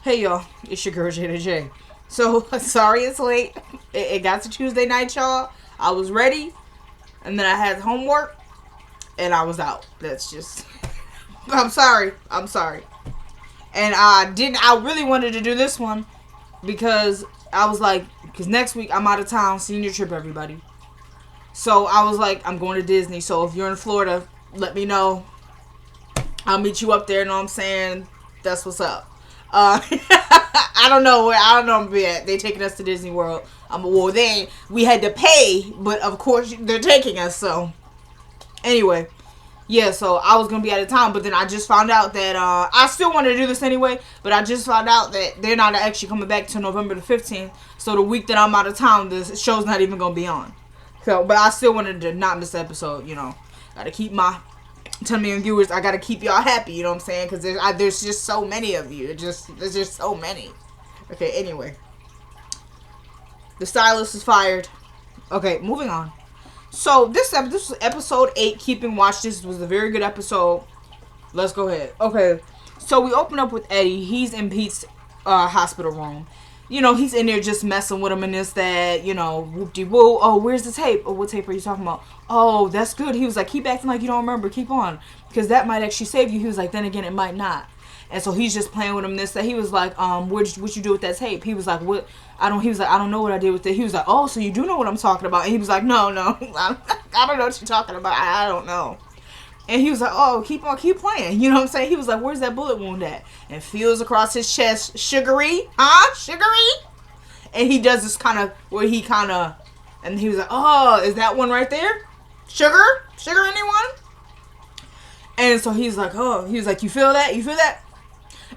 Hey y'all, it's your girl Jada J. So sorry it's late. It got to Tuesday night, y'all. I was ready, and then I had homework, and I was out. That's just. I'm sorry. And I really wanted to do this one because I was like, because next week I'm out of town, senior trip, everybody. So I was like, I'm going to Disney. So if you're in Florida, let me know. I'll meet you up there. Know what I'm saying? That's what's up. I don't know where I'm gonna be at. They taking us to Disney World. We had to pay, but of course they're taking us. So anyway, yeah. So I was gonna be out of town, but then I just found out that I still wanted to do this anyway. But I just found out that they're not actually coming back till November the 15th. So the week that I'm out of town, this show's not even gonna be on. So, but I still wanted to not miss the episode. You know, gotta keep my 10 million viewers. I gotta keep y'all happy, you know what I'm saying? Because there's just so many of you. There's just so many. Okay, anyway. The stylist is fired. Okay, moving on. So, this was episode 8, Keeping Watch. This was a very good episode. Let's go ahead. Okay, so we open up with Eddie. He's in Pete's hospital room. You know, he's in there just messing with him and this, that, you know, whoop-de-woo. Oh, where's the tape? Oh, what tape are you talking about? Oh, that's good. He was like, keep acting like you don't remember. Keep on. Because that might actually save you. He was like, then again, it might not. And so he's just playing with him this, that. He was like, what you do with that tape? He was like, I don't know what I did with it. He was like, oh, so you do know what I'm talking about. And he was like, no, I don't know what you're talking about. I don't know. And he was like, oh, keep playing. You know what I'm saying? He was like, where's that bullet wound at? And feels across his chest. Sugary? Huh? Sugary? And he does this kind of, where he kind of, and he was like, oh, is that one right there? Sugar? Sugar, anyone? And so he's like, oh, he was like, you feel that? You feel that?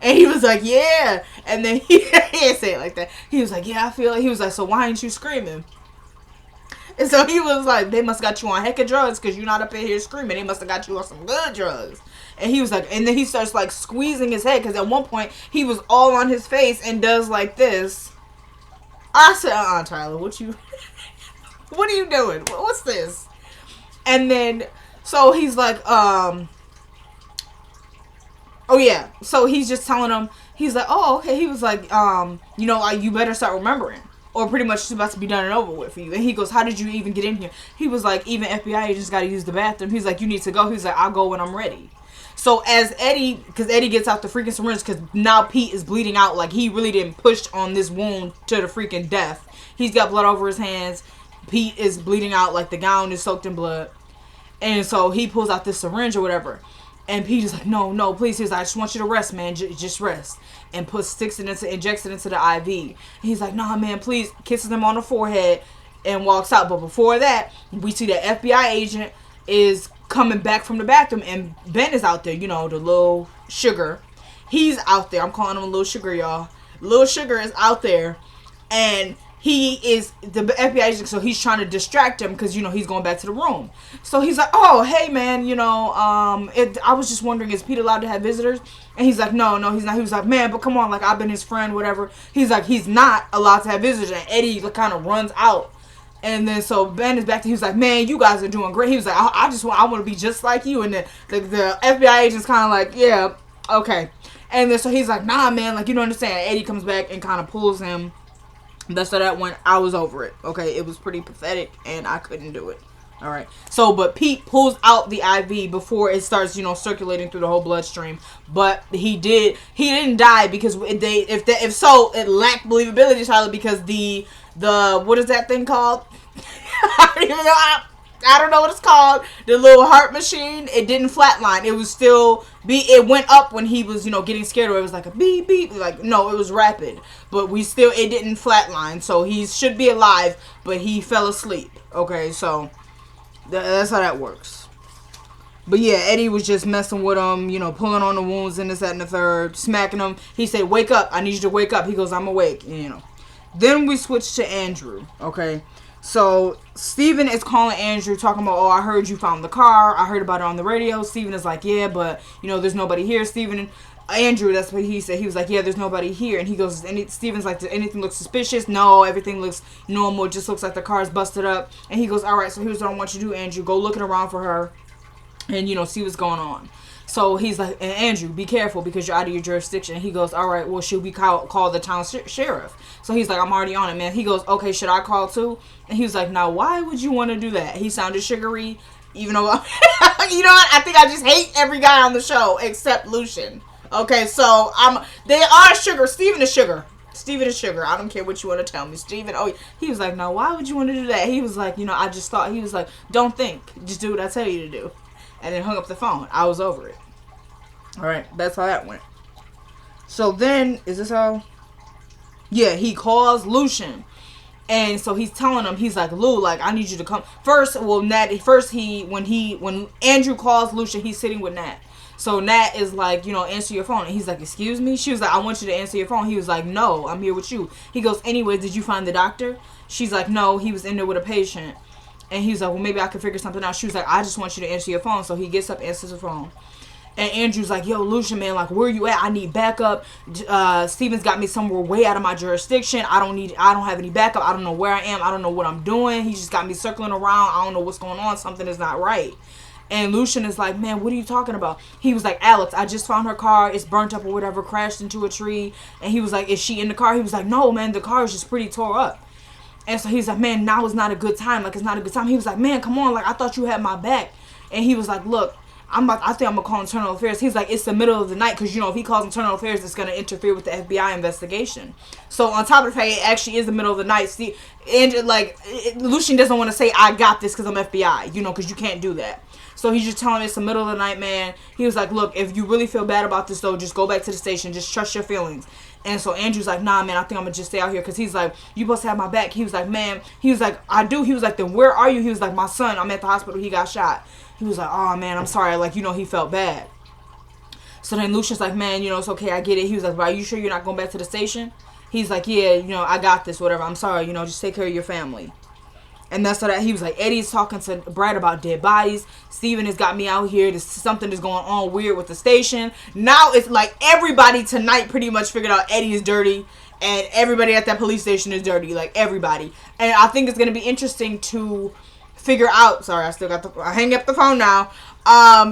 And he was like, yeah. And then he didn't say it like that. He was like, yeah, I feel it. He was like, so why ain't you screaming? And so he was like, they must have got you on heck of drugs because you're not up in here screaming. They must have got you on some good drugs. And he was like, and then he starts like squeezing his head because at one point he was all on his face and does like this. I said, Tyler, what are you doing? What's this? And then, so he's like, oh yeah. So he's just telling him, he's like, oh, okay. He was like, you better start remembering. Or pretty much it's about to be done and over with for you. And he goes, how did you even get in here? He was like, even FBI agents got to use the bathroom. He's like, you need to go. He's like, I'll go when I'm ready. So as because Eddie gets out the freaking syringe, because now Pete is bleeding out. Like, he really didn't push on this wound to the freaking death. He's got blood over his hands. Pete is bleeding out. Like, the gown is soaked in blood. And so he pulls out this syringe or whatever. And Pete is like, no, please. He's like, I just want you to rest, man. Just rest. And injects it into the IV. And he's like, nah, man, please. Kisses him on the forehead and walks out. But before that, we see that FBI agent is coming back from the bathroom. And Ben is out there, you know, the little sugar. He's out there. I'm calling him Little Sugar, y'all. Little Sugar is out there. And he is the FBI agent, so he's trying to distract him because, you know, he's going back to the room. So he's like, oh, hey, man, you know, I was just wondering, is Pete allowed to have visitors? And he's like, no, he's not. He was like, man, but come on, like, I've been his friend, whatever. He's like, he's not allowed to have visitors. And Eddie kind of runs out. And then so Ben is back to, he was like, man, you guys are doing great. He was like, I want to be just like you. And the FBI agent's kind of like, yeah, okay. And then so he's like, nah, man, like, you don't understand. Eddie comes back and kind of pulls him. That's how that went. I was over it. Okay, it was pretty pathetic, and I couldn't do it. All right. So, but Pete pulls out the IV before it starts, you know, circulating through the whole bloodstream. But he didn't die because if so, it lacked believability, Tyler, because the what is that thing called? I don't even know. I don't know what it's called. The little heart machine. It didn't flatline. It was still it went up when he was, you know, getting scared, or it was like a beep beep. Like, no, it was rapid. But it didn't flatline. So he should be alive, but he fell asleep. Okay, so that's how that works. But yeah, Eddie was just messing with him, you know, pulling on the wounds and this, that, and the third, smacking him. He said, wake up. I need you to wake up. He goes, I'm awake, you know. Then we switch to Andrew, okay. So Steven is calling Andrew, talking about, oh, I heard you found the car. I heard about it on the radio. Steven is like, yeah, but, you know, there's nobody here. Andrew, that's what he said. He was like, yeah, there's nobody here. And he goes, Steven's like, does anything look suspicious? No, everything looks normal. It just looks like the car's busted up. And he goes, all right, so here's what I want you to do, Andrew. Go looking around for her and, you know, see what's going on. So he's like, and Andrew, be careful because you're out of your jurisdiction. And he goes, all right, well, should we call the town sheriff? So he's like, I'm already on it, man. He goes, okay, should I call too? And he was like, now, why would you want to do that? He sounded sugary, even though, you know what? I think I just hate every guy on the show except Lucian. Okay, so they are sugar. Steven is sugar. Steven is sugar. I don't care what you want to tell me. Steven, he was like, no, why would you want to do that? He was like, I just thought, he was like, don't think. Just do what I tell you to do. And then hung up the phone. I was over it. All right, that's how that went. So then, is this how? Yeah, he calls Lucian. And so he's telling him, he's like, Lou, like, I need you to come. When Andrew calls Lucian, he's sitting with Nat. So Nat is like, answer your phone. And he's like, excuse me? She was like, I want you to answer your phone. He was like, no, I'm here with you. He goes, anyway, did you find the doctor? She's like, no, he was in there with a patient. And he was like, well, maybe I can figure something out. She was like, I just want you to answer your phone. So he gets up, answers the phone. And Andrew's like, yo, Lucian, man, like, where you at? I need backup. Steven's got me somewhere way out of my jurisdiction. I don't have any backup. I don't know where I am. I don't know what I'm doing. He just got me circling around. I don't know what's going on. Something is not right. And Lucian is like, man, what are you talking about? He was like, Alex, I just found her car. It's burnt up or whatever, crashed into a tree. And he was like, is she in the car? He was like, no, man, the car is just pretty tore up. And so he's like, man, now is not a good time. Like, it's not a good time. He was like, man, come on. Like, I thought you had my back. And he was like, look, I think I'm going to call internal affairs. He's like, it's the middle of the night. Because, if he calls internal affairs, it's going to interfere with the FBI investigation. So, on top of the fact, it actually is the middle of the night. See, and, Lucian doesn't want to say, I got this because I'm FBI. Because you can't do that. So, he's just telling me it's the middle of the night, man. He was like, look, if you really feel bad about this, though, just go back to the station. Just trust your feelings. And so Andrew's like, nah, man, I think I'm going to just stay out here. Because he's like, you supposed to have my back. He was like, man. He was like, I do. He was like, then where are you? He was like, my son. I'm at the hospital. He got shot. He was like, oh, man, I'm sorry. Like, he felt bad. So then Lucian's like, man, it's okay. I get it. He was like, but are you sure you're not going back to the station? He's like, yeah, I got this, whatever. I'm sorry. Just take care of your family. And that's so that he was like, Eddie's talking to Brad about dead bodies. Steven has got me out here. Something is going on weird with the station. Now it's like everybody tonight pretty much figured out Eddie is dirty. And everybody at that police station is dirty. Like, everybody. And I think it's going to be interesting to figure out. Sorry, I hang up the phone now.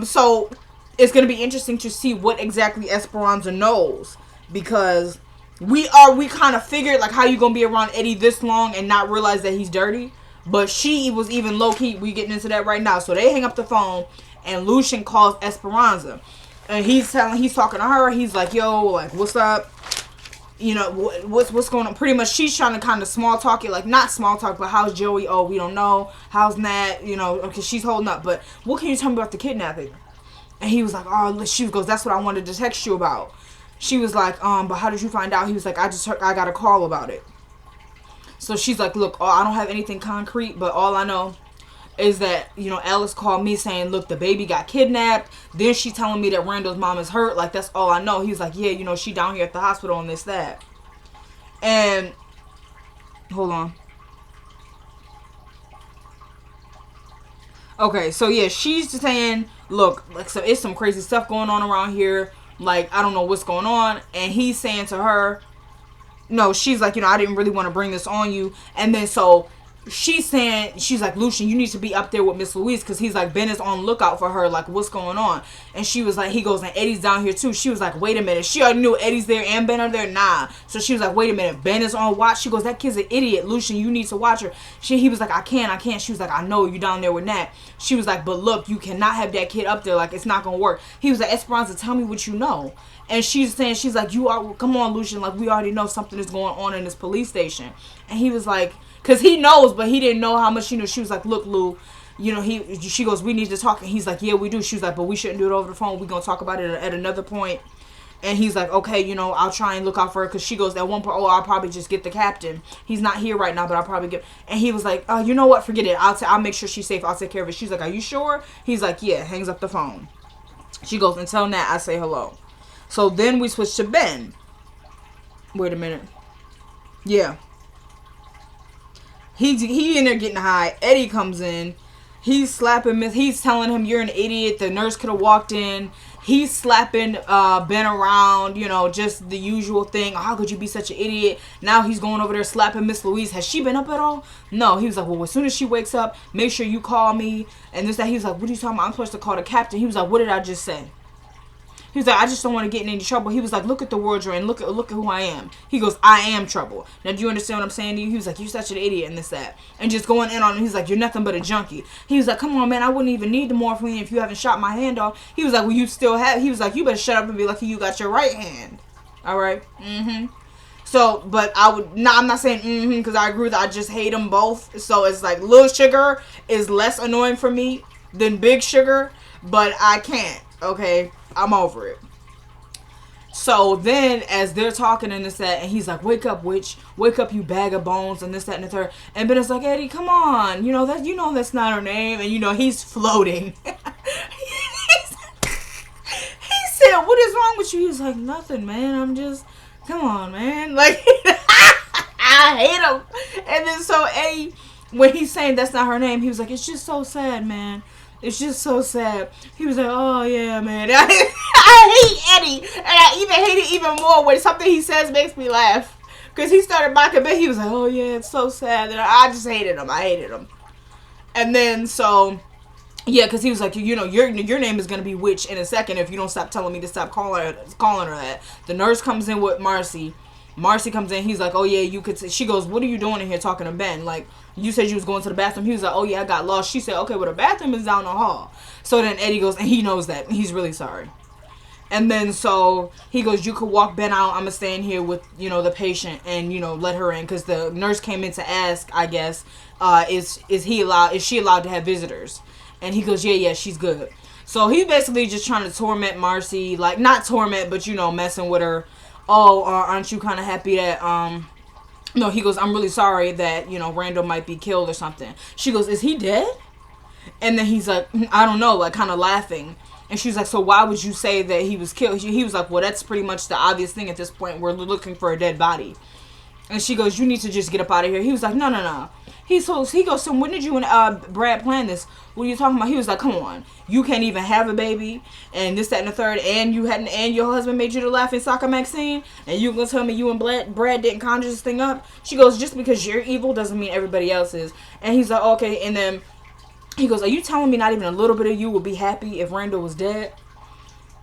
So it's going to be interesting to see what exactly Espironza knows. Because we kind of figured, like, how you going to be around Eddie this long and not realize that he's dirty. But she was even low-key. We getting into that right now. So they hang up the phone, and Lucian calls Espironza. And he's talking to her. He's like, yo, like, what's up? What's going on? Pretty much, she's trying to kind of small talk it. Like, not small talk, but how's Joey? Oh, we don't know. How's Nat? Because she's holding up. But what can you tell me about the kidnapping? And he was like, oh, she goes, that's what I wanted to text you about. She was like, but how did you find out? He was like, I got a call about it. So she's like, look, I don't have anything concrete, but all I know is that, Alice called me saying, look, the baby got kidnapped. Then she's telling me that Randall's mom is hurt. Like, that's all I know. He was like, yeah, she down here at the hospital and this, that. And, hold on. Okay, so yeah, she's saying, look, like, so it's some crazy stuff going on around here. Like, I don't know what's going on. And he's saying to her, no, she's like, I didn't really want to bring this on you. And then so she's like, Lucian, you need to be up there with Miss Louise. Because he's like, Ben is on lookout for her. Like, what's going on? And she was like, he goes, and Eddie's down here too. She was like, wait a minute. She already knew Eddie's there and Ben are there. Nah. So she was like, wait a minute. Ben is on watch. She goes, that kid's an idiot. Lucian, you need to watch her. He was like, I can't. She was like, I know you down there with Nat. She was like, but look, you cannot have that kid up there. Like, it's not going to work. He was like, Espironza, tell me what you know. And she's like, come on, Lucian. Like, we already know something is going on in this police station. And he was like, because he knows, but he didn't know how much she knew. She was like, look, Lou, she goes, we need to talk. And he's like, yeah, we do. She was like, but we shouldn't do it over the phone. We're going to talk about it at another point. And he's like, okay, I'll try and look out for her. Because she goes, at one point, I'll probably just get the captain. He's not here right now, but I'll probably get. And he was like, you know what? Forget it. I'll make sure she's safe. I'll take care of it. She's like, are you sure? He's like, yeah. Hangs up the phone. She goes, until Nat, I say hello. So then we switch to Ben. Wait a minute. Yeah. He in there getting high. Eddie comes in. He's slapping he's telling him, you're an idiot. The nurse could have walked in. He's slapping Ben around, just the usual thing. How could you be such an idiot? Now he's going over there slapping Miss Louise. Has she been up at all? No. He was like, well, as soon as she wakes up, make sure you call me. And this, that. He was like, what are you talking about? I'm supposed to call the captain. He was like, what did I just say? He was like, I just don't want to get in any trouble. He was like, look at the world you're in. Look at who I am. He goes, I am trouble. Now, do you understand what I'm saying to you? He was like, you're such an idiot and this, that. And just going in on him. He's like, you're nothing but a junkie. He was like, come on, man. I wouldn't even need the morphine if you haven't shot my hand off. He was like, well, you still have. He was like, you better shut up and be lucky you got your right hand. All right? Mm-hmm. So, but I'm not saying because I agree that I just hate them both. So it's like Little Sugar is less annoying for me than Big Sugar, but I can't. Okay, I'm over it. So then, as they're talking and this, that, and he's like, "Wake up, witch! Wake up, you bag of bones!" and this, that, and the third. And Ben is like, "Eddie, come on! That's not her name." And he's floating. He said, "What is wrong with you?" He was like, "Nothing, man. I'm just." Come on, man. Like, I hate him. And then so Eddie, when he's saying that's not her name, he was like, it's just so sad, man. It's just so sad. He was like, oh, yeah, man. I hate Eddie. And I even hate it even more when something he says makes me laugh. Because he started mocking me. He was like, oh, yeah, it's so sad. And I just hated him. I hated him. And then so... Yeah, because he was like, your name is going to be Witch in a second if you don't stop telling me to stop calling her that. The nurse comes in with Marcy. Marcy comes in. He's like, oh, yeah, you could. She goes, what are you doing in here talking to Ben? Like, you said you was going to the bathroom. He was like, oh, yeah, I got lost. She said, okay, well, the bathroom is down the hall. So then Eddie goes, and he knows that. He's really sorry. And then so he goes, you could walk Ben out. I'm going to stay in here with, the patient and, let her in. Because the nurse came in to ask, I guess, is she allowed to have visitors? And he goes, yeah, she's good. So he's basically just trying to torment Marcy. Like, not torment, but, messing with her. Oh, aren't you kind of happy that, no, he goes, I'm really sorry that, Randall might be killed or something. She goes, is he dead? And then he's like, I don't know, like, kind of laughing. And she's like, so why would you say that he was killed? He was like, well, that's pretty much the obvious thing at this point. We're looking for a dead body. And she goes, you need to just get up out of here. He was like, no. He goes, so when did you and Brad plan this? What are you talking about? He was like, come on. You can't even have a baby. And this, that, and the third. And your husband made you the laughing soccer Maxine. And you gonna tell me you and Brad didn't conjure this thing up? She goes, just because you're evil doesn't mean everybody else is. And he's like, okay. And then he goes, are you telling me not even a little bit of you would be happy if Randall was dead?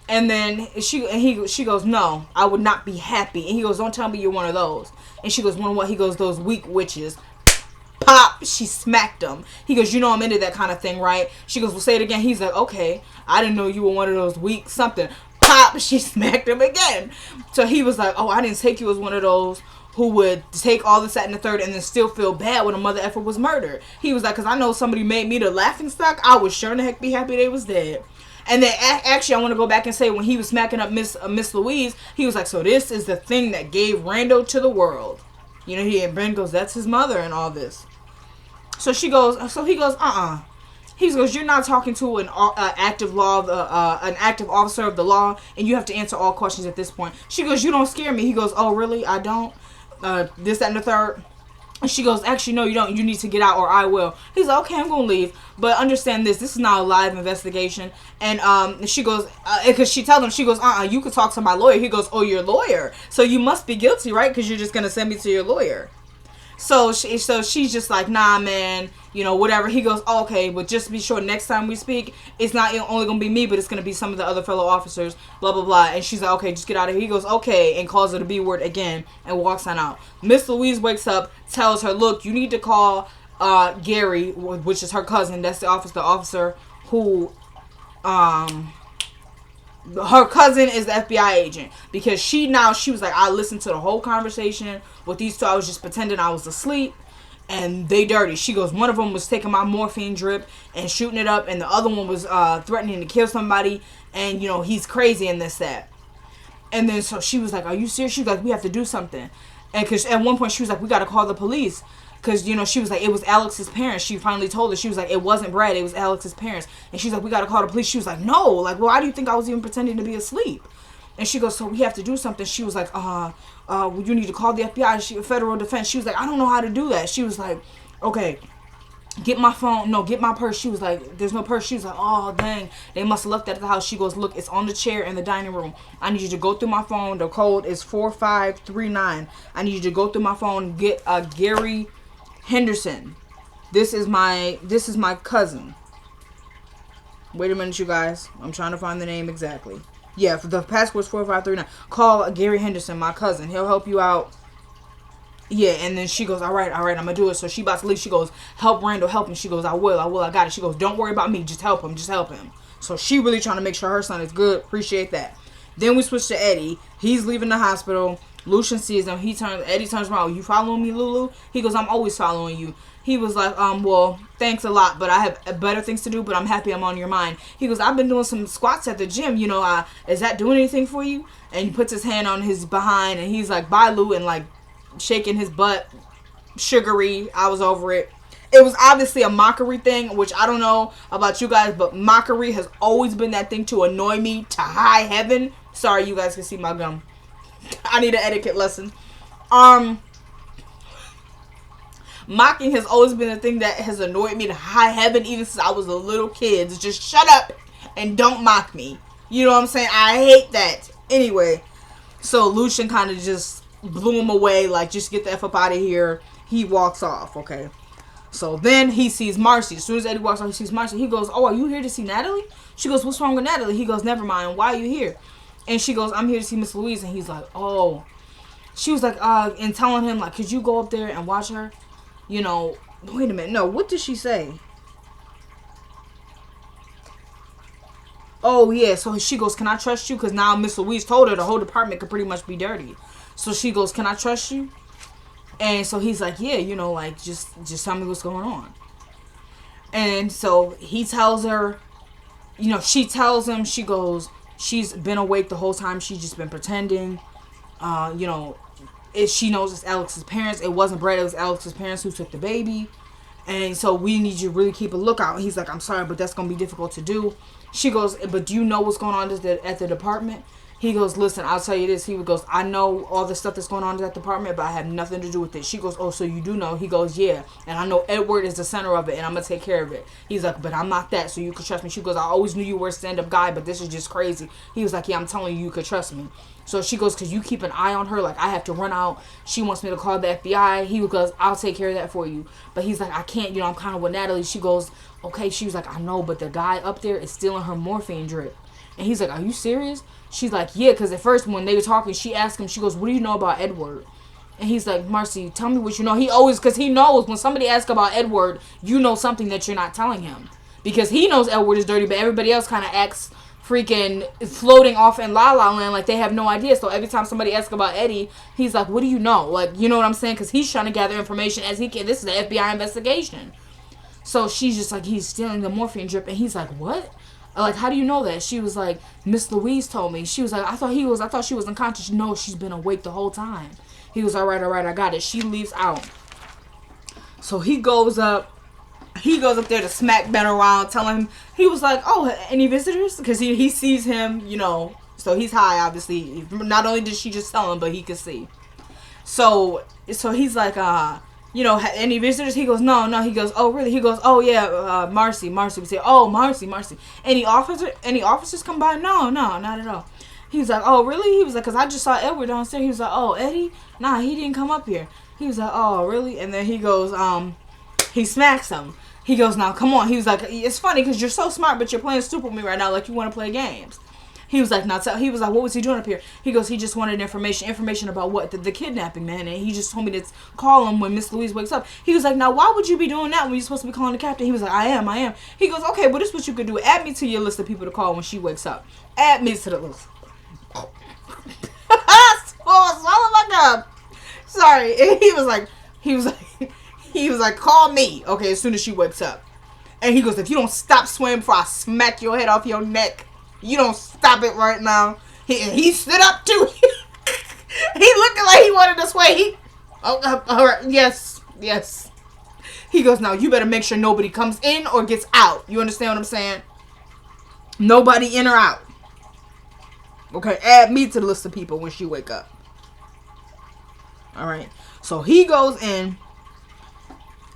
And then she goes, no, I would not be happy. And he goes, don't tell me you're one of those. And she goes, one of what? He goes, those weak witches. Pop, she smacked him. He goes, I'm into that kind of thing, right? She goes, well, say it again. He's like, okay, I didn't know you were one of those weak something. Pop, she smacked him again. So he was like, oh, I didn't take you as one of those who would take all this, that, and the third and then still feel bad when a mother effer was murdered. He was like, because I know somebody made me the laughing stock. I would sure in the heck be happy they was dead. And then actually, I want to go back and say when he was smacking up Miss Louise, he was like, so this is the thing that gave Randall to the world. And Ben goes, that's his mother and all this. So he goes, He goes, you're not talking to an active officer of the law, and you have to answer all questions at this point. She goes, you don't scare me. He goes, oh, really? I don't? This, that, and the third. And she goes, actually, no, you don't. You need to get out or I will. He's like, okay, I'm going to leave. But understand this is not a live investigation. And she goes, because she tells him, she goes, you could talk to my lawyer. He goes, oh, your lawyer. So you must be guilty, right? Because you're just going to send me to your lawyer. So she's just like, nah, man, whatever. He goes, oh, okay, but just be sure next time we speak, it's not only going to be me, but it's going to be some of the other fellow officers, blah, blah, blah. And she's like, okay, just get out of here. He goes, okay, and calls her the B word again and walks on out. Miss Louise wakes up, tells her, look, you need to call Gary, which is her cousin. That's the officer who... her cousin is the FBI agent because she was like, I listened to the whole conversation with these two. I was just pretending I was asleep and they dirty. She goes, one of them was taking my morphine drip and shooting it up, and the other one was threatening to kill somebody, and he's crazy and this, that. And then so she was like, are you serious? She was like, we have to do something. And because at one point she was like, we got to call the police. Because, she was like, it was Alex's parents. She finally told her. She was like, it wasn't Brad. It was Alex's parents. And she's like, we got to call the police. She was like, no. Like, well, why do you think I was even pretending to be asleep? And she goes, so we have to do something. She was like, you need to call the FBI, federal defense. She was like, I don't know how to do that. She was like, okay, get my phone. No, get my purse. She was like, there's no purse. She was like, oh, dang. They must have left that at the house. She goes, look, it's on the chair in the dining room. I need you to go through my phone. The code is 4539. I need you to go through my phone and get Gary Henderson. This is my cousin. Wait a minute, you guys. I'm trying to find the name exactly. Yeah, for the password's 4539. Call Gary Henderson, my cousin. He'll help you out. Yeah, and then she goes, all right, I'm gonna do it. So she about to leave. She goes, help Randall, help him. She goes, I will, I got it. She goes, don't worry about me, just help him, So she really trying to make sure her son is good. Appreciate that. Then we switch to Eddie. He's leaving the hospital. Lucian sees him. Eddie turns around. You following me, Lulu? He goes, I'm always following you. He was like, well, thanks a lot, but I have better things to do, but I'm happy I'm on your mind. He goes, I've been doing some squats at the gym, is that doing anything for you? And he puts his hand on his behind, and he's like, bye, Lou, and like shaking his butt, sugary. I was over it. It was obviously a mockery thing, which I don't know about you guys, but mockery has always been that thing to annoy me to high heaven. Sorry, you guys can see my gum. I need an etiquette lesson. Mocking has always been a thing that has annoyed me to high heaven, even since I was a little kid. It's just shut up and don't mock me. You know what I'm saying? I hate that. Anyway, so Lucian kind of just blew him away, like, just get the F up out of here. He walks off, okay? So then he sees Marcy. As soon as Eddie walks off, he sees Marcy. He goes, oh, are you here to see Natalie? She goes, what's wrong with Natalie? He goes, never mind. Why are you here? And she goes, I'm here to see Miss Louise. And he's like, oh. She was like, and telling him, like, could you go up there and watch her? Wait a minute. No, what did she say? Oh, yeah. So she goes, can I trust you? Because now Miss Louise told her the whole department could pretty much be dirty. So she goes, can I trust you? And so he's like, yeah, just tell me what's going on. And so he tells her, she tells him, she goes, she's been awake the whole time. She's just been pretending. She knows it's Alex's parents. It wasn't Brett, it was Alex's parents who took the baby. And so we need you to really keep a lookout. He's like, I'm sorry, but that's going to be difficult to do. She goes, but do you know what's going on at the department? He goes, listen, I'll tell you this. He goes, I know all the stuff that's going on in that department, but I have nothing to do with it. She goes, oh, so you do know? He goes, yeah. And I know Edward is the center of it, and I'm going to take care of it. He's like, but I'm not that, so you can trust me. She goes, I always knew you were a stand-up guy, but this is just crazy. He was like, yeah, I'm telling you, you could trust me. So she goes, because you keep an eye on her, like, I have to run out. She wants me to call the FBI. He goes, I'll take care of that for you. But he's like, I can't, I'm kind of with Natalie. She goes, okay. She was like, I know, but the guy up there is stealing her morphine drip. And he's like, are you serious? She's like, yeah, because at first when they were talking, she asked him, she goes, what do you know about Edward? And he's like, Marcy, tell me what you know. Because he knows when somebody asks about Edward, you know something that you're not telling him. Because he knows Edward is dirty, but everybody else kind of acts freaking floating off in La La Land like they have no idea. So every time somebody asks about Eddie, he's like, what do you know? Like, you know what I'm saying? Because he's trying to gather information as he can. This is an FBI investigation. So she's just like, he's stealing the morphine drip. And he's like, what? Like, how do you know that? She was like, Miss Louise told me. She was like, I thought she was unconscious. No, she's been awake the whole time. He was, all right, I got it. She leaves out. So he goes up there to smack Ben around, telling him, he was like, oh, any visitors? Because he sees him, so he's high, obviously. Not only did she just tell him, but he could see. So he's like, any visitors? He goes, no. He goes, oh, really? He goes, oh, yeah, Marcy. We say, oh, Marcy. Any officers come by? No, not at all. He was like, oh, really? He was like, because I just saw Edward downstairs. He was like, oh, Eddie? Nah, he didn't come up here. He was like, oh, really? And then he goes, he smacks him. He goes, now, come on. He was like, it's funny because you're so smart, but you're playing stupid with me right now like you want to play games. He was like, he was like, what was he doing up here? He goes, he just wanted information about what? The kidnapping, man. And he just told me to call him when Miss Louise wakes up. He was like, now, why would you be doing that when you're supposed to be calling the captain? He was like, I am. He goes, okay, but this is what you could do. Add me to your list of people to call when she wakes up. Add me to the list. Oh my God. Sorry. And he was like, call me, okay, as soon as she wakes up. And he goes, if you don't stop swimming before I smack your head off your neck, you don't stop it right now. He stood up too. He looking like he wanted to sway. All right, yes. He goes, now you better make sure nobody comes in or gets out. You understand what I'm saying? Nobody in or out. Okay, add me to the list of people when she wake up. All right. So he goes in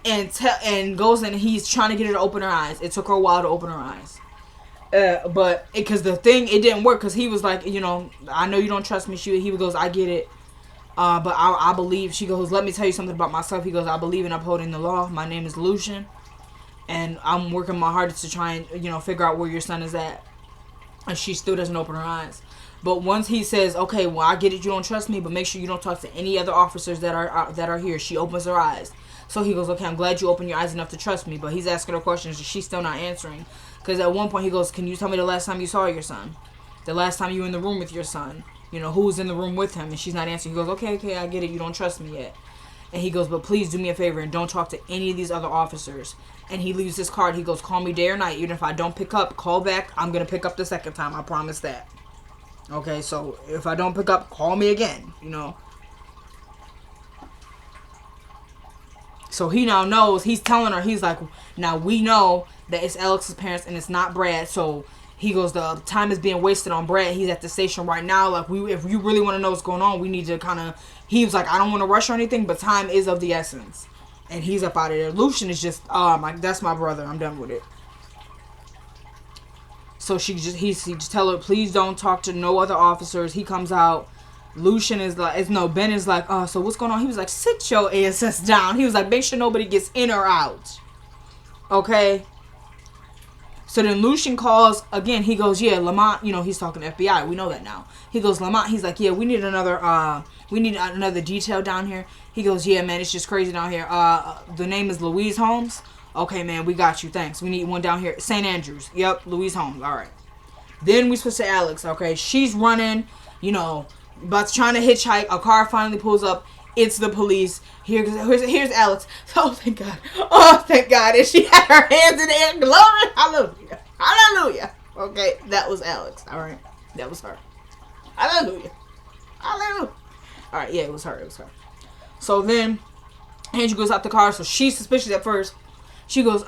and goes in and he's trying to get her to open her eyes. It took her a while to open her eyes. But because it didn't work, because he was like, I know you don't trust me. He goes, I get it. But I believe. She goes, let me tell you something about myself. He goes, I believe in upholding the law. My name is Lucian. And I'm working my hardest to try and, figure out where your son is at. And she still doesn't open her eyes. But once he says, okay, well, I get it, you don't trust me, but make sure you don't talk to any other officers that are here. She opens her eyes. So he goes, okay, I'm glad you opened your eyes enough to trust me. But he's asking her questions and she's still not answering. Because at one point he goes, can you tell me the last time you saw your son? The last time you were in the room with your son? You know, who was in the room with him? And she's not answering. He goes, okay, I get it. You don't trust me yet. And he goes, but please do me a favor and don't talk to any of these other officers. And he leaves his card. He goes, call me day or night. Even if I don't pick up, call back. I'm going to pick up the second time. I promise that. Okay, so if I don't pick up, call me again, you know. So he now knows. He's telling her, he's like, now we know that it's Alex's parents and it's not Brad. So he goes, the time is being wasted on Brad. He's at the station right now. Like, if you really want to know what's going on, we need to kind of... He was like, I don't want to rush or anything, but time is of the essence. And he's up out of there. Lucian is just, that's my brother. I'm done with it. So he just tell her, please don't talk to no other officers. He comes out. Lucian is like, Ben is like, oh, so what's going on? He was like, sit your ass down. He was like, make sure nobody gets in or out. Okay? So then Lucian calls again. He goes, yeah, Lamont, you know, he's talking to FBI. We know that now. He goes, Lamont, he's like, yeah, we need another detail down here. He goes, yeah, man, it's just crazy down here. The name is Louise Holmes. Okay, man, we got you. Thanks. We need one down here. St. Andrews. Yep, Louise Holmes. All right. Then we switch to Alex. Okay, she's running, you know, but trying to hitchhike. A car finally pulls up. It's the police. Here's Alex. Oh, thank God. Oh, thank God. And she had her hands in the air. Glory. Hallelujah. Hallelujah. Okay, that was Alex. All right. That was her. Hallelujah. Hallelujah. All right, yeah, it was her. So then Andrew goes out the car. So she's suspicious at first. She goes,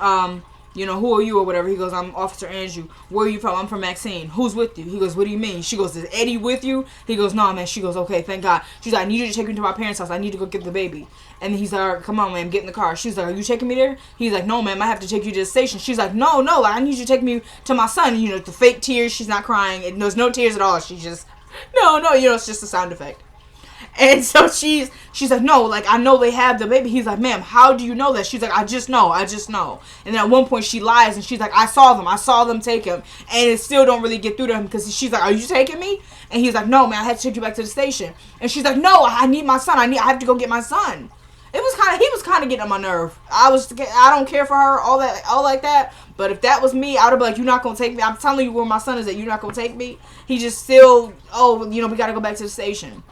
you know, who are you or whatever? He goes, I'm Officer Andrew. Where are you from? I'm from Maxine. Who's with you? He goes, what do you mean? She goes, is Eddie with you? He goes, no, man. She goes, okay, thank God. She's like, I need you to take me to my parents' house. I need to go get the baby. And he's like, all right, come on, man, get in the car. She's like, are you taking me there? He's like, no, ma'am, I have to take you to the station. She's like, no, I need you to take me to my son. You know, the fake tears. She's not crying. And there's no tears at all. She's just, no, you know, it's just a sound effect. And so she's like, no, like, I know they have the baby. He's like, ma'am, how do you know that? She's like, I just know. And then at one point she lies and she's like, I saw them take him. And it still don't really get through to him because she's like, are you taking me? And he's like, no, man, I had to take you back to the station. And she's like, no, I need my son. I have to go get my son. He was kind of getting on my nerve. I don't care for her, all like that. But if that was me, I would be like, you're not going to take me. I'm telling you where my son is at. You're not going to take me. He just still, you know, we got to go back to the station.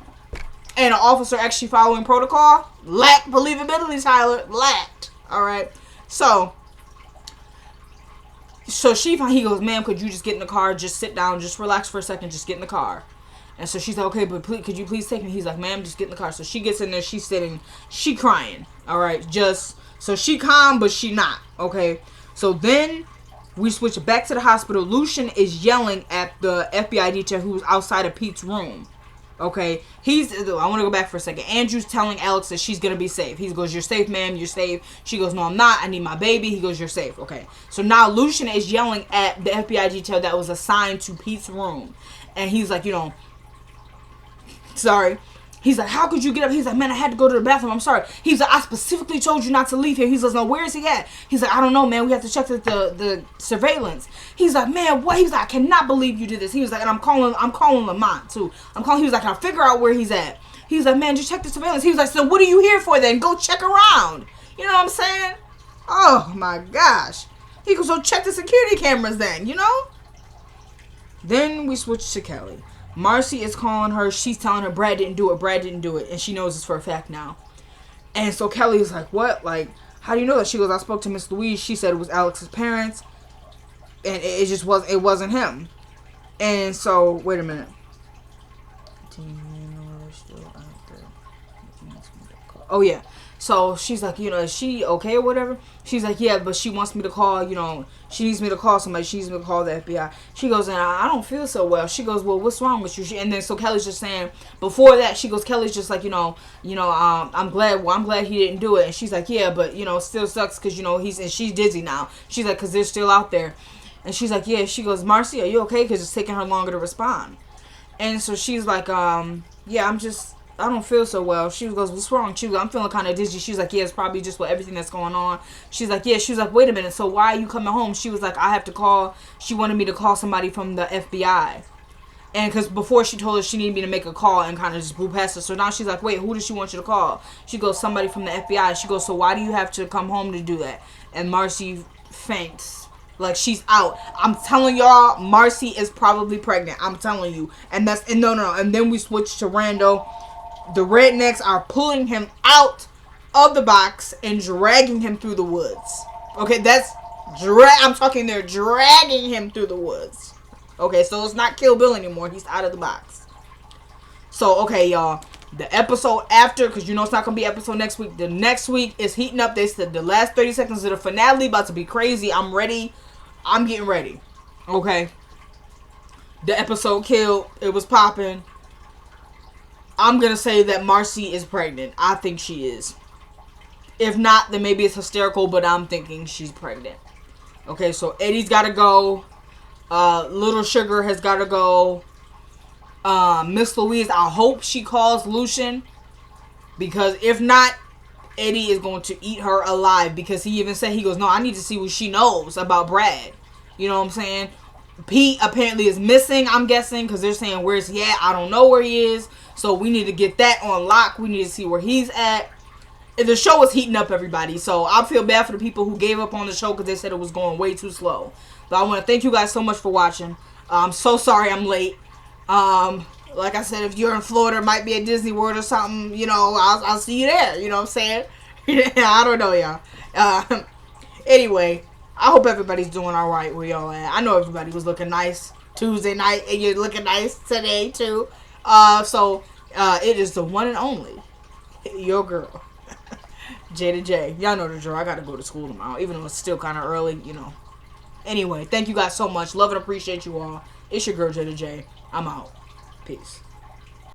And an officer actually following protocol lacked believability, Tyler. Lacked. All right. So he goes, ma'am, could you just get in the car? Just sit down. Just relax for a second. Just get in the car. And so she's like, okay, but please, could you please take me? He's like, ma'am, just get in the car. So she gets in there. She's sitting. She crying. All right. So she calm, but she not. Okay. So then we switch back to the hospital. Lucian is yelling at the FBI detail who's outside of Pete's room. Okay, I want to go back for a second. Andrew's telling Alex that she's going to be safe. He goes, you're safe, ma'am, you're safe. She goes, no, I'm not. I need my baby. He goes, you're safe. Okay, so now Lucian is yelling at the FBI detail that was assigned to Pete's room. And he's like, you know, sorry. He's like, how could you get up? He's like, man, I had to go to the bathroom. I'm sorry. He's like, I specifically told you not to leave here. He's like, no, where is he at? He's like, I don't know, man. We have to check the surveillance. He's like, man, what? He's like, I cannot believe you did this. He was like, and I'm calling Lamont too. He was like, I'll figure out where he's at. He's like, man, just check the surveillance. He was like, so what are you here for then? Go check around. You know what I'm saying? Oh my gosh. He goes, so check the security cameras then, you know? Then we switch to Kelly. Marcy is calling her. She's telling her Brad didn't do it. And she knows this for a fact now. And so Kelly is like, what? Like, how do you know that? She goes, I spoke to Miss Louise. She said it was Alex's parents. And it wasn't him. And so, wait a minute. Oh, yeah. So she's like, you know, is she okay or whatever? She's like, yeah, but she wants me to call, you know, she needs me to call somebody. She needs me to call the FBI. She goes, and I don't feel so well. She goes, well, what's wrong with you? And then so Kelly's just saying, before that, she goes, Kelly's just like, I'm glad he didn't do it. And she's like, yeah, but, you know, it still sucks because, you know, and she's dizzy now. She's like, because they're still out there. And she's like, yeah. She goes, Marcy, are you okay? Because it's taking her longer to respond. And so she's like, yeah, I don't feel so well. She goes, what's wrong? She goes, I'm feeling kind of dizzy. She's like, yeah, it's probably just with everything that's going on. She's like, yeah. She was like, wait a minute. So why are you coming home? She was like, I have to call. She wanted me to call somebody from the FBI. And because before she told us she needed me to make a call and kind of just blew past her. So now she's like, wait, who does she want you to call? She goes, somebody from the FBI. She goes, so why do you have to come home to do that? And Marcy faints. Like, she's out. I'm telling y'all, Marcy is probably pregnant. I'm telling you. And no. And then we switch to Rando. The rednecks are pulling him out of the box and dragging him through the woods. Okay, I'm talking, they're dragging him through the woods. Okay, so it's not Kill Bill anymore. He's out of the box. So, okay, y'all. The episode after, because you know it's not going to be episode next week. The next week is heating up. They said the last 30 seconds of the finale about to be crazy. I'm ready. I'm getting ready. Okay. The episode killed. It was popping. I'm going to say that Marcy is pregnant. I think she is. If not, then maybe it's hysterical, but I'm thinking she's pregnant. Okay, so Eddie's got to go. Little Sugar has got to go. Miss Louise, I hope she calls Lucian. Because if not, Eddie is going to eat her alive. Because he even said, he goes, no, I need to see what she knows about Brad. You know what I'm saying? Pete apparently is missing, I'm guessing. Because they're saying, where's he at? I don't know where he is. So we need to get that on lock. We need to see where he's at. The show is heating up, everybody. So I feel bad for the people who gave up on the show because they said it was going way too slow. But I want to thank you guys so much for watching. I'm so sorry I'm late. Like I said, if you're in Florida, it might be at Disney World or something. You know, I'll see you there. You know what I'm saying? I don't know, y'all. Anyway, I hope everybody's doing all right where y'all at. I know everybody was looking nice Tuesday night, and you're looking nice today too. So it is the one and only, your girl, Jada J. Y'all know the drill. I gotta go to school tomorrow, even though it's still kind of early, you know. Anyway, thank you guys so much. Love and appreciate you all. It's your girl, Jada J. I'm out. Peace.